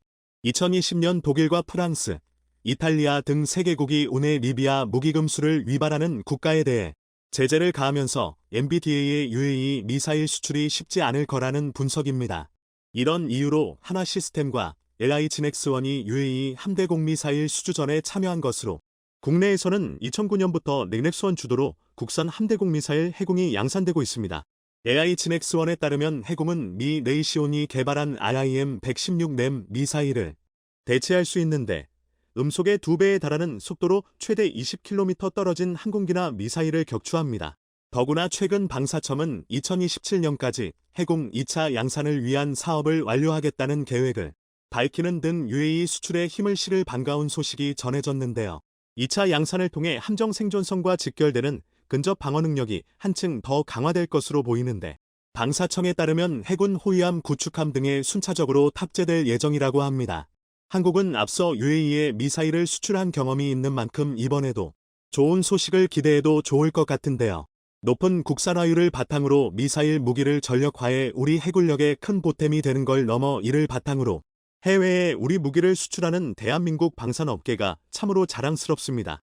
2020년 독일과 프랑스, 이탈리아 등 세계국이 운해 리비아 무기금수를 위반하는 국가에 대해 제재를 가하면서 MBDA의 UAE 미사일 수출이 쉽지 않을 거라는 분석입니다. 이런 이유로 한화시스템과 LI-진엑스원이 UAE 함대공 미사일 수주전에 참여한 것으로 국내에서는 2009년부터 넥넥스원 주도로 국산 함대공 미사일 해공이 양산되고 있습니다. LI-진엑스원에 따르면 해공은 미 레이시온이 개발한 RIM-116램 미사일을 대체할 수 있는데 음속의 2배에 달하는 속도로 최대 20km 떨어진 항공기나 미사일을 격추합니다. 더구나 최근 방사청은 2027년까지 해공 2차 양산을 위한 사업을 완료하겠다는 계획을 밝히는 등 UAE 수출에 힘을 실을 반가운 소식이 전해졌는데요. 2차 양산을 통해 함정 생존성과 직결되는 근접 방어 능력이 한층 더 강화될 것으로 보이는데 방사청에 따르면 해군 호위함 구축함 등에 순차적으로 탑재될 예정이라고 합니다. 한국은 앞서 UAE에 미사일을 수출한 경험이 있는 만큼 이번에도 좋은 소식을 기대해도 좋을 것 같은데요. 높은 국산화율을 바탕으로 미사일 무기를 전력화해 우리 해군력에 큰 보탬이 되는 걸 넘어 이를 바탕으로 해외에 우리 무기를 수출하는 대한민국 방산업계가 참으로 자랑스럽습니다.